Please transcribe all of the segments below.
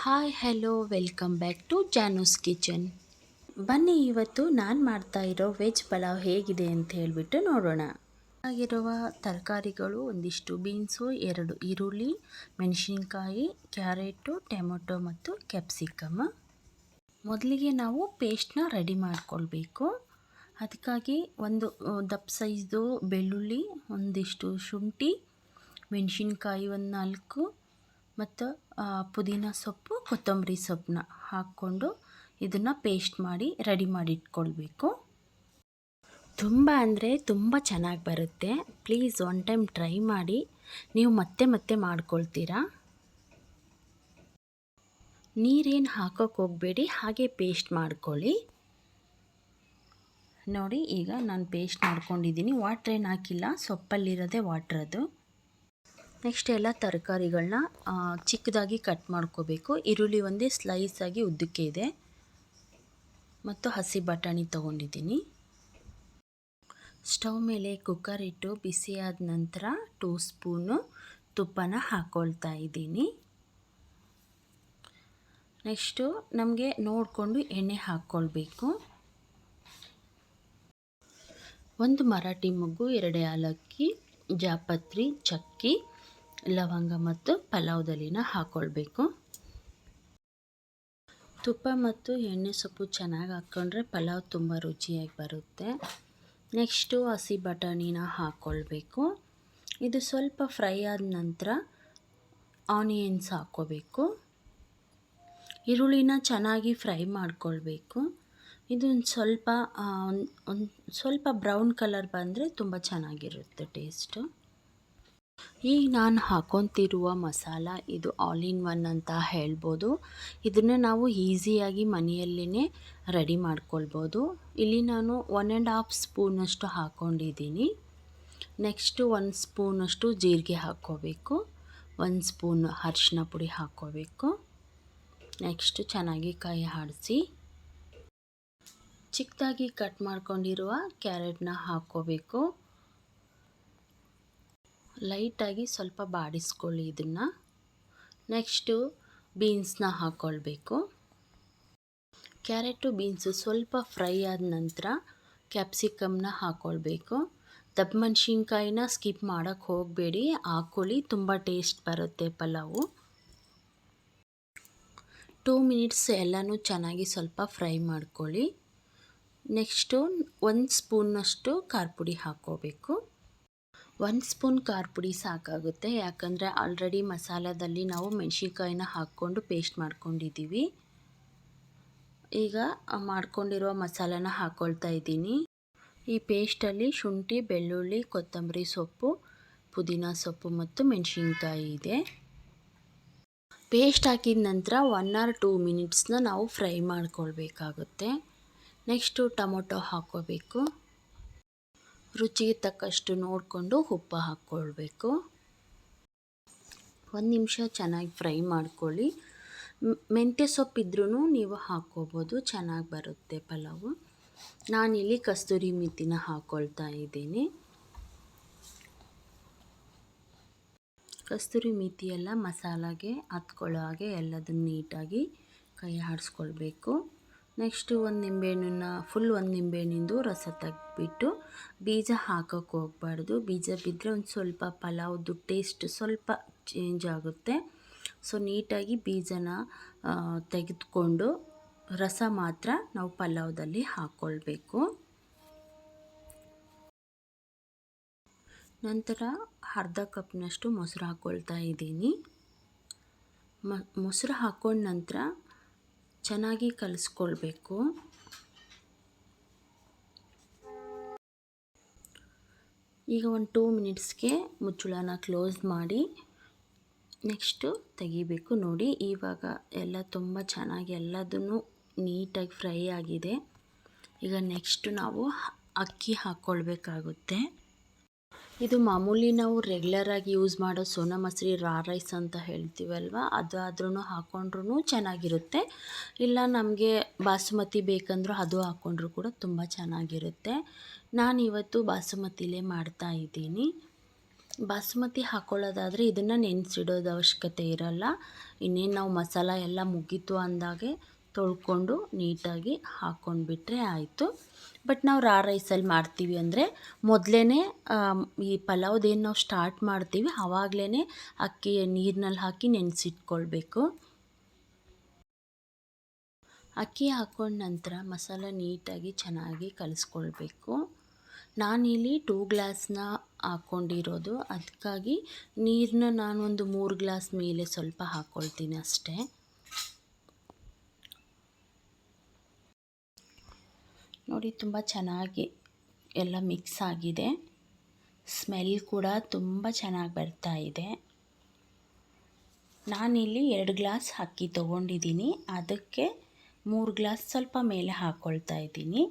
Hi hello welcome back to Janu's kitchen. ಬನ್ನಿ ಇವತ್ತು ನಾನು ಮಾಡ್ತಾ ಇರೋ ವೆಜ್ ಪಲಾವ್ ಹೇಗಿದೆ ಅಂತ ಹೇಳಿಬಿಟ್ಟು ನೋಡೋಣ. ಆಗಿರುವ ತರಕಾರಿಗಳು ಒಂದಿಷ್ಟು ಬೀನ್ಸು, 2 ಈರುಳ್ಳಿ, ಮೆಣಸಿನ್ಕಾಯಿ, ಕ್ಯಾರೆಟು, ಟೊಮೊಟೊ ಮತ್ತು ಕ್ಯಾಪ್ಸಿಕಮ್. ಮೊದಲಿಗೆ ನಾವು ಪೇಸ್ಟ್ನ ರೆಡಿ ಮಾಡ್ಕೊಳ್ಬೇಕು. ಅದಕ್ಕಾಗಿ ಒಂದು ದಪ್ಪ ಸೈಜ್ದು ಬೆಳ್ಳುಳ್ಳಿ, ಒಂದಿಷ್ಟು ಶುಂಠಿ, ಮೆಣಸಿನ್ಕಾಯಿ ಒಂದು 4 ಮತ್ತು ಪುದೀನ ಸೊಪ್ಪು, ಕೊತ್ತಂಬರಿ ಸೊಪ್ಪನ್ನ ಹಾಕ್ಕೊಂಡು ಇದನ್ನು ಪೇಸ್ಟ್ ಮಾಡಿ ರೆಡಿ ಮಾಡಿ ಇಟ್ಕೊಳ್ಬೇಕು. ತುಂಬ ಅಂದರೆ ತುಂಬ ಚೆನ್ನಾಗಿ ಬರುತ್ತೆ. ಪ್ಲೀಸ್ ಒನ್ ಟೈಮ್ ಟ್ರೈ ಮಾಡಿ, ನೀವು ಮತ್ತೆ ಮತ್ತೆ ಮಾಡ್ಕೊಳ್ತೀರಾ. ನೀರೇನು ಹಾಕೋಕ್ಕೆ ಹೋಗಬೇಡಿ, ಹಾಗೆ ಪೇಸ್ಟ್ ಮಾಡ್ಕೊಳ್ಳಿ. ನೋಡಿ, ಈಗ ನಾನು ಪೇಸ್ಟ್ ಮಾಡ್ಕೊಂಡಿದ್ದೀನಿ. ವಾಟ್ರ್ ಏನು ಹಾಕಿಲ್ಲ, ಸೊಪ್ಪಲ್ಲಿರೋದೇ ವಾಟ್ರ್ ಅದು. ನೆಕ್ಸ್ಟ್ ಎಲ್ಲ ತರಕಾರಿಗಳನ್ನ ಚಿಕ್ಕದಾಗಿ ಕಟ್ ಮಾಡ್ಕೋಬೇಕು. ಈರುಳ್ಳಿ ಒಂದೇ ಸ್ಲೈಸಾಗಿ ಉದ್ದಕ್ಕೆ ಇದೆ ಮತ್ತು ಹಸಿ ಬಟಾಣಿ ತೊಗೊಂಡಿದ್ದೀನಿ. ಸ್ಟವ್ ಮೇಲೆ ಕುಕ್ಕರ್ ಇಟ್ಟು ಬಿಸಿಯಾದ ನಂತರ 2 ಸ್ಪೂನು ತುಪ್ಪನ ಹಾಕ್ಕೊಳ್ತಾ ಇದ್ದೀನಿ. ನೆಕ್ಸ್ಟು ನಮಗೆ ನೋಡಿಕೊಂಡು ಎಣ್ಣೆ ಹಾಕ್ಕೊಳ್ಬೇಕು. 1 ಮರಾಠಿ ಮೊಗ್ಗು, 2 ಏಲಕ್ಕಿ, ಜಾಪತ್ರೆ, ಚಕ್ಕಿ, ಲವಂಗ ಮತ್ತು ಪಲಾವ್ ಎಲೆನ ಹಾಕ್ಕೊಳ್ಬೇಕು. ತುಪ್ಪ ಮತ್ತು ಎಣ್ಣೆ ಸೊಪ್ಪು ಚೆನ್ನಾಗಿ ಹಾಕ್ಕೊಂಡ್ರೆ ಪಲಾವ್ ತುಂಬ ರುಚಿಯಾಗಿ ಬರುತ್ತೆ. ನೆಕ್ಸ್ಟು ಹಸಿ ಬಟಾಣಿನ ಹಾಕ್ಕೊಳ್ಬೇಕು. ಇದು ಸ್ವಲ್ಪ ಫ್ರೈ ಆದ ನಂತರ ಆನಿಯನ್ಸ್ ಹಾಕ್ಕೋಬೇಕು. ಈರುಳ್ಳಿನ ಚೆನ್ನಾಗಿ ಫ್ರೈ ಮಾಡ್ಕೊಳ್ಬೇಕು. ಇದೊಂದು ಸ್ವಲ್ಪ ಬ್ರೌನ್ ಕಲರ್ ಬಂದರೆ ತುಂಬ ಚೆನ್ನಾಗಿರುತ್ತೆ ಟೇಸ್ಟು. ಈಗ ನಾನು ಹಾಕ್ಕೊತಿರುವ ಮಸಾಲ ಇದು ಆಲ್ ಇನ್ ಒನ್ ಅಂತ ಹೇಳ್ಬೋದು. ಇದನ್ನು ನಾವು ಈಸಿಯಾಗಿ ಮನೆಯಲ್ಲೇ ರೆಡಿ ಮಾಡ್ಕೊಳ್ಬೋದು. ಇಲ್ಲಿ ನಾನು 1.5 ಸ್ಪೂನಷ್ಟು ಹಾಕ್ಕೊಂಡಿದ್ದೀನಿ. ನೆಕ್ಸ್ಟು 1 ಸ್ಪೂನಷ್ಟು ಜೀರಿಗೆ ಹಾಕ್ಕೋಬೇಕು. 1 ಸ್ಪೂನ್ ಅರಿಶಿನ ಪುಡಿ ಹಾಕ್ಕೋಬೇಕು. ನೆಕ್ಸ್ಟು ಚೆನ್ನಾಗಿ ಕೈ ಆಡಿಸಿ ಚಿಕ್ಕದಾಗಿ ಕಟ್ ಮಾಡ್ಕೊಂಡಿರುವ ಕ್ಯಾರೆಟ್ನ ಹಾಕ್ಕೋಬೇಕು. ಲೈಟಾಗಿ ಸ್ವಲ್ಪ ಬಾಡಿಸ್ಕೊಳ್ಳಿ ಇದನ್ನು. ನೆಕ್ಸ್ಟು ಬೀನ್ಸ್ನ ಹಾಕ್ಕೊಳ್ಬೇಕು. ಕ್ಯಾರೆಟು ಬೀನ್ಸು ಸ್ವಲ್ಪ ಫ್ರೈ ಆದ ನಂತರ ಕ್ಯಾಪ್ಸಿಕಮ್ನ ಹಾಕ್ಕೊಳ್ಬೇಕು. ದಪ್ಪ ಮೆಣಸಿನ್ಕಾಯಿನ ಸ್ಕಿಪ್ ಮಾಡೋಕ್ಕೆ ಹೋಗಬೇಡಿ, ಹಾಕ್ಕೊಳ್ಳಿ, ತುಂಬ ಟೇಸ್ಟ್ ಬರುತ್ತೆ ಪಲಾವು. 2 ಮಿನಿಟ್ಸ್ ಎಲ್ಲನೂ ಚೆನ್ನಾಗಿ ಸ್ವಲ್ಪ ಫ್ರೈ ಮಾಡ್ಕೊಳ್ಳಿ. ನೆಕ್ಸ್ಟು 1 ಸ್ಪೂನಷ್ಟು ಖಾರ ಪುಡಿ ಹಾಕ್ಕೋಬೇಕು. 1 ಸ್ಪೂನ್ ಖಾರ ಪುಡಿ ಸಾಕಾಗುತ್ತೆ, ಯಾಕಂದರೆ ಆಲ್ರೆಡಿ ಮಸಾಲದಲ್ಲಿ ನಾವು ಮೆಣಸಿನ್ಕಾಯಿನ ಹಾಕ್ಕೊಂಡು ಪೇಸ್ಟ್ ಮಾಡ್ಕೊಂಡಿದ್ದೀವಿ. ಈಗ ಮಾಡ್ಕೊಂಡಿರೋ ಮಸಾಲಾನ ಹಾಕ್ಕೊಳ್ತಾ ಇದ್ದೀನಿ. ಈ ಪೇಸ್ಟಲ್ಲಿ ಶುಂಠಿ, ಬೆಳ್ಳುಳ್ಳಿ, ಕೊತ್ತಂಬರಿ ಸೊಪ್ಪು, ಪುದೀನ ಸೊಪ್ಪು ಮತ್ತು ಮೆಣಸಿನ್ಕಾಯಿ ಇದೆ. ಪೇಸ್ಟ್ ಹಾಕಿದ ನಂತರ 1 or 2 ಮಿನಿಟ್ಸ್ನ ನಾವು ಫ್ರೈ ಮಾಡ್ಕೊಳ್ಬೇಕಾಗುತ್ತೆ. ನೆಕ್ಸ್ಟು ಟೊಮೊಟೊ ಹಾಕ್ಕೋಬೇಕು. ರುಚಿಗೆ ತಕ್ಕಷ್ಟು ನೋಡಿಕೊಂಡು ಉಪ್ಪು ಹಾಕ್ಕೊಳ್ಬೇಕು. 1 ನಿಮಿಷ ಚೆನ್ನಾಗಿ ಫ್ರೈ ಮಾಡ್ಕೊಳ್ಳಿ. ಮೆಂತ್ಯ ಸೊಪ್ಪಿದ್ರೂ ನೀವು ಹಾಕ್ಕೋಬೋದು, ಚೆನ್ನಾಗಿ ಬರುತ್ತೆ ಪಲಾವು. ನಾನಿಲ್ಲಿ ಕಸ್ತೂರಿ ಮೆಥಿನ ಹಾಕ್ಕೊಳ್ತಾ ಇದ್ದೀನಿ. ಕಸ್ತೂರಿ ಮೆಥಿ ಎಲ್ಲ ಮಸಾಲಾಗೆ ಹತ್ಕೊಳ್ಳೋ ಹಾಗೆ ಎಲ್ಲದನ್ನು ನೀಟಾಗಿ ಕೈ ಆಡಿಸ್ಕೊಳ್ಬೇಕು. ನೆಕ್ಸ್ಟು 1 ನಿಂಬೆಹಣ್ಣನ್ನು ಫುಲ್ 1 ನಿಂಬೆಹಣ್ಣಿಂದು ರಸ ತೆಗೆದ್ಬಿಟ್ಟು, ಬೀಜ ಹಾಕೋಕ್ಕೆ ಹೋಗಬಾರ್ದು. ಬೀಜ ಬಿದ್ದರೆ ಒಂದು ಸ್ವಲ್ಪ ಪಲಾವ್ದು ಟೇಸ್ಟ್ ಸ್ವಲ್ಪ ಚೇಂಜ್ ಆಗುತ್ತೆ. ಸೊ ನೀಟಾಗಿ ಬೀಜನ ತೆಗೆದುಕೊಂಡು ರಸ ಮಾತ್ರ ನಾವು ಪಲಾವ್ದಲ್ಲಿ ಹಾಕ್ಕೊಳ್ಬೇಕು. ನಂತರ ಅರ್ಧ ಕಪ್ನಷ್ಟು ಮೊಸರು ಹಾಕ್ಕೊಳ್ತಾ ಇದ್ದೀನಿ. ಮೊಸರು ಹಾಕ್ಕೊಂಡ ನಂತರ ಚೆನ್ನಾಗಿ ಕಲಿಸ್ಕೊಳ್ಬೇಕು. ಈಗ ಒಂದು 2 ಮಿನಿಟ್ಸ್ಗೆ ಮುಚ್ಚಳನ ಕ್ಲೋಸ್ ಮಾಡಿ ನೆಕ್ಸ್ಟು ತೆಗಿಬೇಕು. ನೋಡಿ, ಇವಾಗ ಎಲ್ಲ ತುಂಬ ಚೆನ್ನಾಗಿ ಎಲ್ಲದನ್ನು ನೀಟಾಗಿ ಫ್ರೈ ಆಗಿದೆ. ಈಗ ನೆಕ್ಸ್ಟು ನಾವು ಅಕ್ಕಿ ಹಾಕ್ಕೊಳ್ಬೇಕಾಗುತ್ತೆ. ಇದು ಮಾಮೂಲಿ ನಾವು ರೆಗ್ಯುಲರಾಗಿ ಯೂಸ್ ಮಾಡೋ ಸೋನಾ ಮಸೂರಿ ರಾ ರೈಸ್ ಅಂತ ಹೇಳ್ತೀವಲ್ವ, ಅದಾದ್ರೂ ಹಾಕ್ಕೊಂಡ್ರೂ ಚೆನ್ನಾಗಿರುತ್ತೆ. ಇಲ್ಲ ನಮಗೆ ಬಾಸುಮತಿ ಬೇಕಂದ್ರೂ ಅದು ಹಾಕ್ಕೊಂಡ್ರೂ ಕೂಡ ತುಂಬ ಚೆನ್ನಾಗಿರುತ್ತೆ. ನಾನಿವತ್ತು ಬಾಸುಮತಿಲೇ ಮಾಡ್ತಾ ಇದ್ದೀನಿ. ಬಾಸುಮತಿ ಹಾಕ್ಕೊಳ್ಳೋದಾದರೆ ಇದನ್ನು ನೆನೆಸಿಡೋದು ಅವಶ್ಯಕತೆ ಇರಲ್ಲ. ಇನ್ನೇನು ನಾವು ಮಸಾಲ ಎಲ್ಲ ಮುಗೀತು ಅಂದಾಗೆ ತೊಳ್ಕೊಂಡು ನೀಟಾಗಿ ಹಾಕ್ಕೊಂಡ್ಬಿಟ್ರೆ ಆಯಿತು. ಬಟ್ ನಾವು ರೈಸಲ್ಲಿ ಮಾಡ್ತೀವಿ ಅಂದರೆ ಮೊದಲೇ ಈ ಪಲಾವ್ದೇನು ನಾವು ಸ್ಟಾರ್ಟ್ ಮಾಡ್ತೀವಿ ಆವಾಗಲೇ ಅಕ್ಕಿ ನೀರಿನಲ್ಲಿ ಹಾಕಿ ನೆನೆಸಿಟ್ಕೊಳ್ಬೇಕು. ಅಕ್ಕಿ ಹಾಕ್ಕೊಂಡ ನಂತರ ಮಸಾಲ ನೀಟಾಗಿ ಚೆನ್ನಾಗಿ ಕಲಿಸ್ಕೊಳ್ಬೇಕು. ನಾನಿಲ್ಲಿ 2 ಗ್ಲಾಸ್ನ ಹಾಕ್ಕೊಂಡಿರೋದು, ಅದಕ್ಕಾಗಿ ನೀರನ್ನ ನಾನೊಂದು 3 ಗ್ಲಾಸ್ ಮೇಲೆ ಸ್ವಲ್ಪ ಹಾಕ್ಕೊಳ್ತೀನಿ ಅಷ್ಟೇ. ನೋಡಿ ತುಂಬ ಚೆನ್ನಾಗಿ ಎಲ್ಲ ಮಿಕ್ಸ್ ಆಗಿದೆ. ಸ್ಮೆಲ್ ಕೂಡ ತುಂಬ ಚೆನ್ನಾಗಿ ಬರ್ತಾ ಇದೆ. ನಾನಿಲ್ಲಿ 2 ಗ್ಲಾಸ್ ಅಕ್ಕಿ ತೊಗೊಂಡಿದ್ದೀನಿ, ಅದಕ್ಕೆ 3 ಗ್ಲಾಸ್ ಸ್ವಲ್ಪ ಮೇಲೆ ಹಾಕ್ಕೊಳ್ತಾ ಇದ್ದೀನಿ.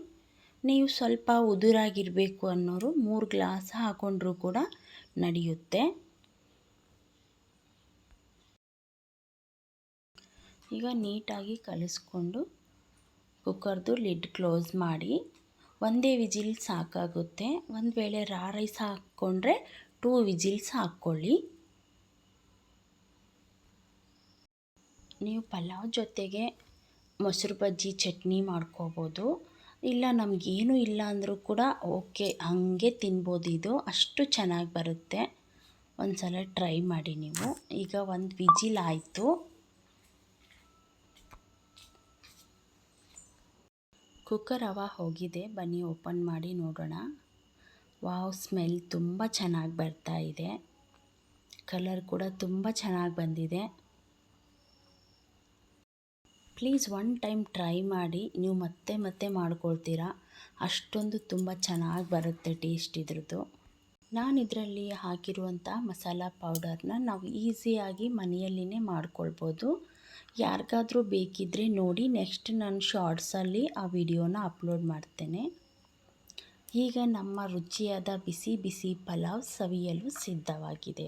ನೀವು ಸ್ವಲ್ಪ ಉದುರಾಗಿರಬೇಕು ಅನ್ನೋರು 3 ಗ್ಲಾಸ್ ಹಾಕ್ಕೊಂಡ್ರೂ ಕೂಡ ನಡೆಯುತ್ತೆ. ಈಗ ನೀಟಾಗಿ ಕಲಿಸ್ಕೊಂಡು ಕುಕ್ಕರ್ದು ಲಿಡ್ ಕ್ಲೋಸ್ ಮಾಡಿ ಒಂದೇ ವಿಜಿಲ್ ಸಾಕಾಗುತ್ತೆ. ಒಂದು ವೇಳೆ ರೈಸ್ ಹಾಕ್ಕೊಂಡ್ರೆ 2 ವಿಜಿಲ್ಸ್ ಹಾಕ್ಕೊಳ್ಳಿ. ನೀವು ಪಲಾವ್ ಜೊತೆಗೆ ಮೊಸರು ಬಜ್ಜಿ ಚಟ್ನಿ ಮಾಡ್ಕೋಬೋದು, ಇಲ್ಲ ನಮಗೇನು ಇಲ್ಲ ಅಂದರೂ ಕೂಡ ಓಕೆ, ಹಾಗೆ ತಿನ್ಬೋದು. ಇದು ಅಷ್ಟು ಚೆನ್ನಾಗಿ ಬರುತ್ತೆ. ಒಂದು ಸಲ ಟ್ರೈ ಮಾಡಿ ನೀವು. ಈಗ ಒಂದು ವಿಜಿಲ್ ಆಯಿತು. ಕುಕ್ಕರ್ ಹವಾ ಹೋಗಿದೆ, ಬನ್ನಿ ಓಪನ್ ಮಾಡಿ ನೋಡೋಣ. ವಾವ್, ಸ್ಮೆಲ್ ತುಂಬ ಚೆನ್ನಾಗಿ ಬರ್ತಾ ಇದೆ. ಕಲರ್ ಕೂಡ ತುಂಬ ಚೆನ್ನಾಗಿ ಬಂದಿದೆ. ಪ್ಲೀಸ್ ಒನ್ ಟೈಮ್ ಟ್ರೈ ಮಾಡಿ, ನೀವು ಮತ್ತೆ ಮತ್ತೆ ಮಾಡ್ಕೊಳ್ತೀರಾ. ಅಷ್ಟೊಂದು ತುಂಬ ಚೆನ್ನಾಗಿ ಬರುತ್ತೆ ಟೇಸ್ಟ್ ಇದ್ರದ್ದು. ನಾನು ಇದರಲ್ಲಿ ಹಾಕಿರುವಂಥ ಮಸಾಲ ಪೌಡರ್ನ ನಾವು ಈಸಿಯಾಗಿ ಮನೆಯಲ್ಲಿನೇ ಮಾಡ್ಕೊಳ್ಬೋದು. ಯಾರಿಗಾದರೂ ಬೇಕಿದ್ದರೆ ನೋಡಿ, ನೆಕ್ಸ್ಟ್ ನಾನು ಶಾರ್ಟ್ಸಲ್ಲಿ ಆ ವಿಡಿಯೋನ ಅಪ್ಲೋಡ್ ಮಾಡ್ತೇನೆ. ಈಗ ನಮ್ಮ ರುಚಿಯಾದ ಬಿಸಿ ಬಿಸಿ ಪಲಾವ್ ಸವಿಯಲು ಸಿದ್ಧವಾಗಿದೆ.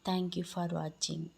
Thank you for watching.